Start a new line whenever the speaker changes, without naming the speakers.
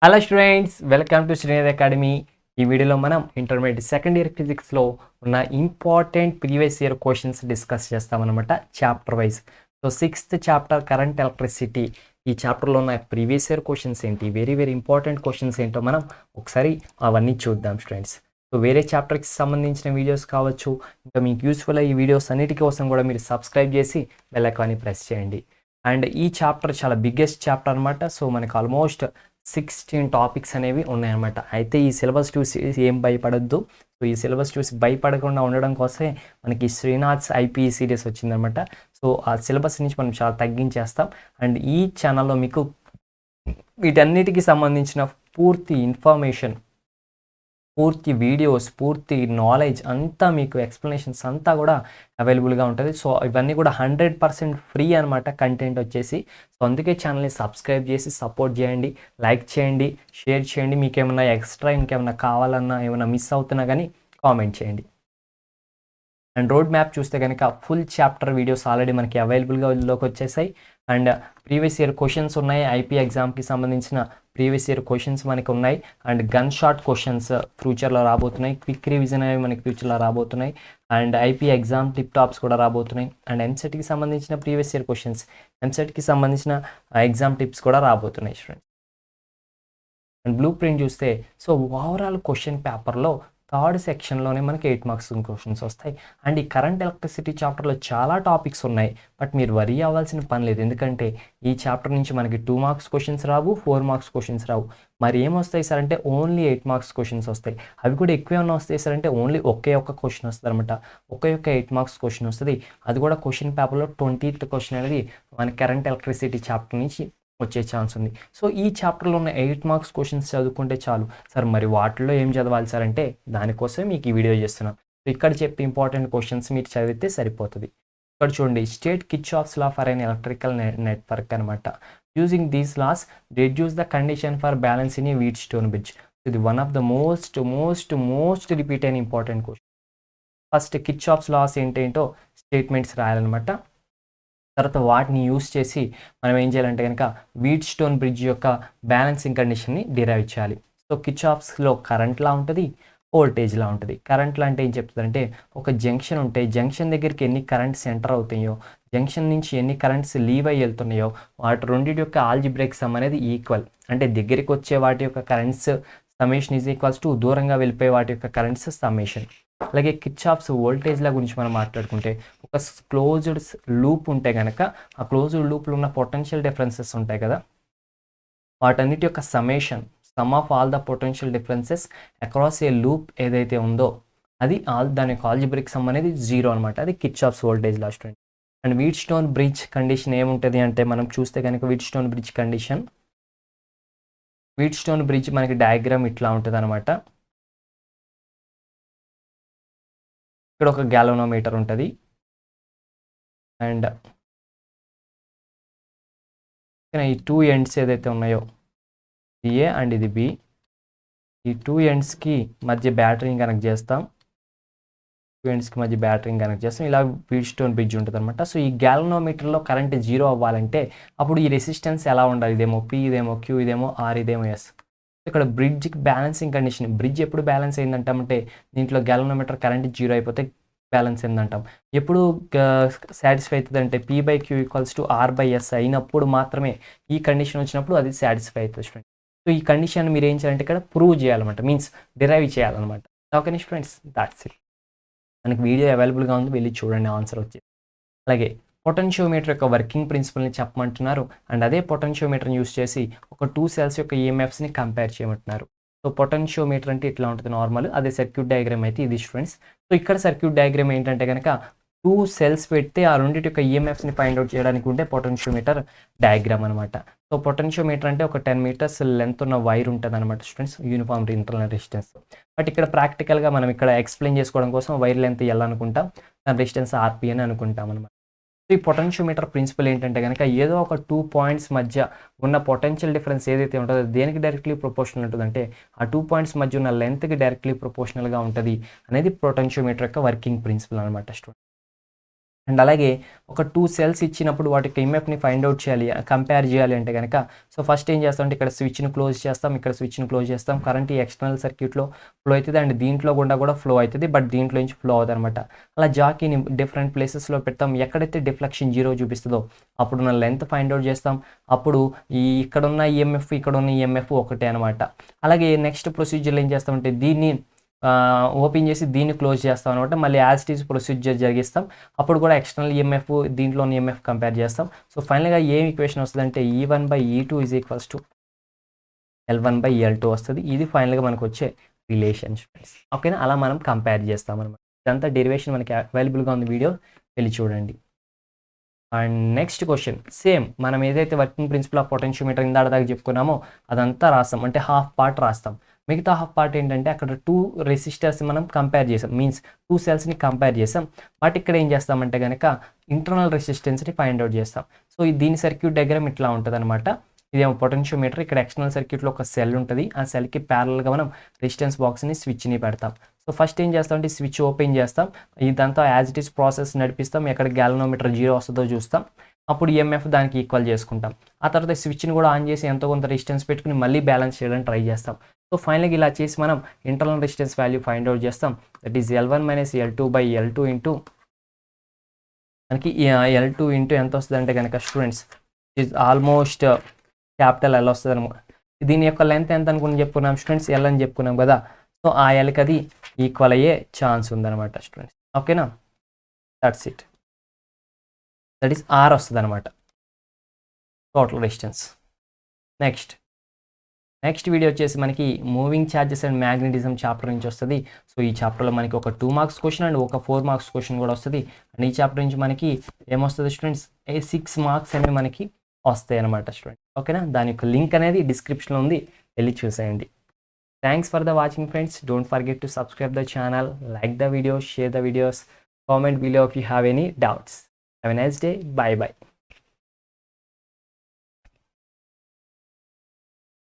Hello students, welcome to Srinidhi academy. ఈ వీడియోలో మనం ఇంటర్మీడియట్ సెకండ్ ఇయర్ ఫిజిక్స్లో ఉన్న important previous year questions discuss చేస్తామన్నమాట chapter wise. So sixth chapter current electricity. ఈ చాప్టర్లో ఉన్న ప్రీవియస్ ఇయర్ క్వశ్చన్స్ ఏంటి, వెరీ వెరీ ఇంపార్టెంట్ క్వశ్చన్స్ ఏంటో మనం ఒకసారి అవన్నీ చూద్దాం స్టూడెంట్స్. సో వేరే చాప్టర్కి సంబంధించిన వీడియోస్ కావచ్చు, ఇంకా మీకు యూస్ఫుల్ ఈ వీడియోస్ అన్నిటి కోసం కూడా మీరు సబ్స్క్రైబ్ చేసి బెల్ ఐకాన్ని ప్రెస్ చేయండి. అండ్ ఈ చాప్టర్ చాలా బిగ్గెస్ట్ చాప్టర్ అనమాట. సో మనకు ఆల్మోస్ట్ 16 టాపిక్స్ అనేవి ఉన్నాయన్నమాట. అయితే ఈ సిలబస్ చూసి ఏం భయపడద్దు. సో ఈ సిలబస్ చూసి భయపడకుండా ఉండడం కోసమే మనకి శ్రీనాథ్స్ ఐపీఈ సిరీస్ వచ్చిందనమాట. సో ఆ సిలబస్ నుంచి మనం చాలా తగ్గించేస్తాం. అండ్ ఈ ఛానల్లో మీకు వీటన్నిటికీ సంబంధించిన పూర్తి ఇన్ఫర్మేషన్, పూర్తి వీడియోస్, పూర్తి నాలెడ్జ్ అంతా మీకు ఎక్స్ప్లెనేషన్స్ అంతా కూడా అవైలబుల్గా ఉంటుంది. సో ఇవన్నీ కూడా 100% ఫ్రీ అనమాట కంటెంట్ వచ్చేసి. సో అందుకే ఛానల్ని సబ్స్క్రైబ్ చేసి సపోర్ట్ చేయండి, లైక్ చేయండి, షేర్ చేయండి. మీకు ఏమైనా ఎక్స్ట్రా ఇంకేమైనా కావాలన్నా, ఏమైనా మిస్ అవుతున్నా కానీ కామెంట్ చేయండి. అండ్ రోడ్ మ్యాప్ చూస్తే కనుక ఫుల్ చాప్టర్ వీడియోస్ ఆల్రెడీ మనకి అవైలబుల్గాలోకి వచ్చేసాయి. అండ్ ప్రీవియస్ ఇయర్ క్వశ్చన్స్ ఉన్నాయి, ఐపీ ఎగ్జామ్కి సంబంధించిన ప్రీవియస్ ఇయర్ క్వశ్చన్స్ మనకి ఉన్నాయి. అండ్ గన్ షాట్ క్వశ్చన్స్ ఫ్యూచర్లో రాబోతున్నాయి, క్విక్ రివిజన్ అనేవి మనకి ఫ్యూచర్లో రాబోతున్నాయి. And IP exam tip tops కూడా రాబోతున్నాయి. అండ్ ఎంసెట్కి సంబంధించిన ప్రీవియస్ ఇయర్ క్వశ్చన్స్, ఎంసెట్కి సంబంధించిన ఎగ్జామ్ టిప్స్ కూడా రాబోతున్నాయి స్టూడెంట్స్. అండ్ బ్లూ ప్రింట్ చూస్తే సో ఓవరాల్ క్వశ్చన్ పేపర్లో థర్డ్ సెక్షన్లోనే మనకి 8 మార్క్స్ క్వశ్చన్స్ వస్తాయి. అండ్ ఈ కరెంట్ ఎలక్ట్రిసిటీ చాప్టర్లో చాలా టాపిక్స్ ఉన్నాయి, బట్ మీరు వరీ అవ్వాల్సిన పని లేదు. ఎందుకంటే ఈ చాప్టర్ నుంచి మనకి 2 మార్క్స్ క్వశ్చన్స్ రావు, 4 మార్క్స్ క్వశ్చన్స్ రావు. మరి ఏమొస్తాయి సార్ అంటే ఓన్లీ 8 మార్క్స్ క్వశ్చన్స్ వస్తాయి. అవి కూడా ఎక్కువ ఏమైనా వస్తాయి సార్ అంటే ఓన్లీ ఒకే ఒక్క క్వశ్చన్ వస్తుంది అనమాట. ఒకే ఒక్క 8 మార్క్స్ క్వశ్చన్ వస్తుంది. అది కూడా క్వశ్చన్ పేపర్లో 20th క్వశ్చన్ అనేది మన కరెంట్ ఎలక్ట్రిసిటీ చాప్టర్ నుంచి వచ్చే ఛాన్స్ ఉంది. సో ఈ చాప్టర్లో ఉన్న 8 మార్క్స్ క్వశ్చన్స్ చదువుకుంటే చాలు సార్. మరి వాటిల్లో ఏం చదవాలి సార్ అంటే దానికోసం మీకు ఈ వీడియో చేస్తున్నాం. సో ఇక్కడ చెప్పే ఇంపార్టెంట్ క్వశ్చన్స్ మీరు చదివితే సరిపోతుంది. ఇక్కడ చూడండి, state Kirchhoff's law for an electrical network అనమాట. Using these laws reduce the condition for balance in a Wheatstone bridge. ఇది one of the most repeat అయిన important question. First Kirchhoff's laws ఏంటేంటో statements రాయాలన్నమాట. తర్వాత వాటిని use చేసి మనం ఏం చేయాలంటే కనుక వీట్ స్టోన్ బ్రిడ్జ్ యొక్క బ్యాలెన్సింగ్ కండిషన్ని డిరైవ్ చేయాలి. సో కిర్చాఫ్స్లో కరెంట్ లా ఉంటుంది, వోల్టేజ్ లా ఉంటుంది. కరెంట్ లా అంటే ఏం చెప్తుందంటే ఒక జంక్షన్ ఉంటే జంక్షన్ దగ్గరికి ఎన్ని కరెంట్స్ ఎంటర్ అవుతాయో, జంక్షన్ నుంచి ఎన్ని కరెంట్స్ లీవ్ అయ్యి వెళ్తున్నాయో వాటి రెండింటి యొక్క ఆల్జిబ్రిక్ సమ్ అనేది ఈక్వల్. అంటే దగ్గరికి వచ్చే వాటి యొక్క currents summation is equals to దూరంగా వెళ్ళిపోయే వాటి యొక్క కరెంట్స్ సమ్మేషన్. అలాగే కిర్చాఫ్స్ వోల్టేజ్ల గురించి మనం మాట్లాడుకుంటే ఒక క్లోజ్డ్ లూప్ ఉంటే కనుక ఆ క్లోజ్డ్ లూప్లో ఉన్న పొటెన్షియల్ డిఫరెన్సెస్ ఉంటాయి కదా, వాటన్నిటి యొక్క summation, some of all the potential differences across a loop ఏదైతే ఉందో అది దాని యొక్క ఆల్జిబ్రిక్ సమ్ అనేది 0 అనమాట. అది Kirchhoff's voltage law student. And wheat stone bridge condition ఏముంటుంది అంటే మనం చూస్తే కనుక Wheatstone bridge condition, wheat stone bridge మనకి డయాగ్రామ్ ఇట్లా ఉంటుంది అనమాట. ఇక్కడ ఒక గ్యాల్వనోమీటర్ ఉంటుంది. అండ్ ఈ 2 ఎండ్స్ ఏదైతే ఉన్నాయో ఇది ఏ అండ్ ఇది బి, ఈ 2 ఎండ్స్కి మధ్య బ్యాటరీని కనెక్ట్ చేస్తాం. 2 ఎండ్స్కి మధ్య బ్యాటరీని కనెక్ట్ చేస్తాం. ఇలా వీట్ స్టోన్ బ్రిడ్జ్ ఉంటుంది అనమాట. సో ఈ గ్యాల్వనోమీటర్లో కరెంట్ 0 అవ్వాలంటే అప్పుడు ఈ రెసిస్టెన్స్ ఎలా ఉండాలి? ఇదేమో పి, ఇదేమో క్యూ, ఇదేమో ఆర్, ఇదేమో ఎస్. ఇక్కడ బ్రిడ్జ్కి బ్యాలెన్సింగ్ కండిషన్, బ్రిడ్జ్ ఎప్పుడు బ్యాలెన్స్ అయిందంటామంటే దీంట్లో గ్యాల్వనోమీటర్ కరెంట్ 0 అయిపోతే బ్యాలెన్స్ ఏందంటాం. ఎప్పుడు సాటిస్ఫై అవుతుంది అంటే P/Q = R/S అయినప్పుడు మాత్రమే, ఈ కండిషన్ వచ్చినప్పుడు అది సాటిస్ఫై అవుతుంది స్టూడెంట్. సో ఈ కండిషన్ మీరు ఏం చేయాలంటే ఇక్కడ ప్రూవ్ చేయాలన్నమాట, మీన్స్ డిరైవ్ చేయాలన్నమాట. Okay students, that's it. మనకి వీడియో అవైలబుల్గా ఉంది, వెళ్ళి చూడండి, ఆన్సర్ వచ్చేది. అలాగే పొటెన్షియోమీటర్ యొక్క వర్కింగ్ ప్రిన్సిపల్ని చెప్పమంటున్నారు. అండ్ అదే పొటెన్షియోమీటర్ని యూస్ చేసి ఒక 2 సెల్స్ యొక్క ఈఎంఎఫ్స్ని కంపేర్ చేయమంటున్నారు. సో పొటెన్షియోమీటర్ అంటే ఇట్లా ఉంటుంది నార్మల్, అదే సర్క్యూట్ డయాగ్రామ్ అయితే ఇది స్టూడెంట్స్. సో ఇక్కడ సర్క్యూట్ డయాగ్రామ్ ఏంటంటే కనుక 2 సెల్స్ పెడితే ఆ రెండింటి యొక్క ఈఎంఎఫ్స్ని ఫైండ్ అవుట్ చేయడానికి ఉంటే పొటెన్షియోమీటర్ డయాగ్రామ్ అనమాట. సో పొటెన్షియోమీటర్ అంటే ఒక 10 మీటర్స్ లెంత్ ఉన్న వైర్ ఉంటుంది అనమాట students, uniform internal resistance. But ఇక్కడ ప్రాక్టికల్గా మనం ఇక్కడ ఎక్స్ప్లెయిన్ చేసుకోవడం కోసం వైర్ లెంత్ ఎలా అనుకుంటాం, దాని రెసిస్టెన్స్ ఆర్పి అని అనుకుంటాం అనమాట. ఈ పొటెన్షియోమీటర్ ప్రిన్సిపల్ ఏంటంటే కనుక ఏదో ఒక 2 పాయింట్స్ మధ్య ఉన్న పొటెన్షియల్ డిఫరెన్స్ ఏదైతే ఉంటుందో దేనికి డైరెక్ట్లీ ప్రపోర్షనల్ ఉంటుందంటే ఆ 2 పాయింట్స్ మధ్య ఉన్న లెంత్కి డైరెక్ట్లీ ప్రపోర్షనల్గా ఉంటుంది అనేది పొటెన్షియోమీటర్ యొక్క వర్కింగ్ ప్రిన్సిపల్ అనమాట స్టూడెంట్. అండ్ అలాగే ఒక 2 సెల్స్ ఇచ్చినప్పుడు వాటికి ఎంఎఫ్ని ఫైండ్ అవుట్ చేయాలి, కంపేర్ చేయాలి అంటే కనుక సో ఫస్ట్ ఏం చేస్తాం అంటే ఇక్కడ స్విచ్ని క్లోజ్ చేస్తాం, ఇక్కడ స్విచ్ని క్లోజ్ చేస్తాం. కరెంట్ ఈ ఎక్స్టర్నల్ సర్క్యూట్లో ఫ్లో అవుతుంది అండ్ దీంట్లో కూడా ఫ్లో అవుతుంది, బట్ దీంట్లో నుంచి ఫ్లో అవుతుంది అనమాట. అలా జాకీని డిఫరెంట్ ప్లేసెస్లో పెడతాం. ఎక్కడైతే డిఫ్లెక్షన్ 0 చూపిస్తుందో అప్పుడు నా లెంత్ ఫైండ్ అవుట్ చేస్తాం. అప్పుడు ఇక్కడున్న ఈఎంఎఫ్ ఇక్కడున్న ఈఎంఎఫ్ ఒకటే అనమాట. అలాగే నెక్స్ట్ ప్రొసీజర్లో ఏం చేస్తామంటే దీన్ని ఓపెన్ చేసి దీన్ని క్లోజ్ చేస్తాం అనమాట. మళ్ళీ యాజ్ ఇట్ ఈజ్ ప్రొసీజర్ జరిగిస్తాం. అప్పుడు కూడా ఎక్స్టర్నల్ ఈఎంఎఫ్ దీంట్లో ఈఎంఎఫ్ కంపేర్ చేస్తాం. సో ఫైనల్గా ఏం ఈక్వేషన్ వస్తుందంటే E1/E2 = L1/L2 వస్తుంది. ఇది ఫైనల్గా మనకు వచ్చే రిలేషన్ ఫ్రెండ్స్. ఓకేనా, అలా మనం కంపేర్ చేస్తాం అనమాట. ఇదంతా డెరివేషన్ మనకి అవైలబుల్గా ఉంది, వీడియో వెళ్ళి చూడండి. అండ్ నెక్స్ట్ క్వశ్చన్ సేమ్ మనం ఏదైతే వర్కింగ్ ప్రిన్సిపల్ ఆఫ్ పొటెన్షియోమీటర్ దాకా చెప్పుకున్నామో అదంతా రాస్తాం, అంటే హాఫ్ పార్ట్ రాస్తాం. మిగతా హాఫ్ పార్ట్ ఏంటంటే అక్కడ 2 రెసిస్టర్స్ మనం కంపేర్ చేసాం, మీన్స్ 2 సెల్స్ని కంపేర్ చేసాం. బట్ ఇక్కడ ఏం చేస్తామంటే కనుక ఇంటర్నల్ రెసిస్టెన్స్ని ఫైండ్ అవుట్ చేస్తాం. సో దీని సర్క్యూట్ డయాగ్రామ్ ఇట్లా ఉంటుంది అనమాట. ఇదేమో పొటెన్షియోమీటర్, ఇక్కడ ఎక్స్టర్నల్ సర్క్యూట్లో ఒక సెల్ ఉంటుంది. ఆ సెల్కి ప్యారల్గా మనం రెసిస్టెన్స్ బాక్స్ని స్విచ్ని పెడతాం. సో ఫస్ట్ ఏం చేస్తామంటే స్విచ్ ఓపెన్ చేస్తాం, ఇదంతా యాజ్ ఇట్ ఈస్ ప్రాసెస్ నడిపిస్తాం. ఎక్కడ గ్యాలనోమీటర్ 0 వస్తుందో చూస్తాం. అప్పుడు ఈఎంఎఫ్ దానికి ఈక్వల్ చేసుకుంటాం. ఆ తర్వాత స్విచ్ని కూడా ఆన్ చేసి ఎంతో కొంత రెసిస్టెన్స్ పెట్టుకుని మళ్ళీ బ్యాలెన్స్ చేయడానికి ట్రై చేస్తాం. సో ఫైనల్గా ఇలా చేసి మనం internal resistance value find out చేస్తాం. That is L1 - L2/L2 into మనకి L2 ఇంటూ ఎంత వస్తుంది అంటే కనుక students is almost capital L వస్తుంది అనమాట. దీని యొక్క లెంత్ ఎంత అనుకుని చెప్పుకున్నాం స్టూడెంట్స్, L అని చెప్పుకున్నాం కదా. సో ఆ Lకి అది ఈక్వల్ అయ్యే ఛాన్స్ ఉందన్నమాట స్టూడెంట్స్. ఓకేనా, that's it. That is R వస్తుంది అనమాట టోటల్ రెసిస్టెన్స్. నెక్స్ట్ వీడియో వచ్చేసి మనకి moving charges and magnetism chapter నుంచి వస్తుంది. సో ఈ చాప్టర్లో మనకి ఒక 2 మార్క్స్ క్వశ్చన్ అండ్ ఒక 4 మార్క్స్ క్వశ్చన్ కూడా వస్తుంది. అండ్ ఈ చాప్టర్ నుంచి మనకి ఏమొస్తుంది స్టూడెంట్స్, 6 మార్క్స్ అనేవి మనకి వస్తాయి అనమాట స్టూడెంట్. ఓకేనా, దాని యొక్క లింక్ అనేది డిస్క్రిప్షన్లో ఉంది, వెళ్ళి చూసేయండి. Thanks for the watching friends. Don't forget to subscribe the channel, like the videos, share the videos, comment below if you have any doubts. Have a nice day. Bye bye.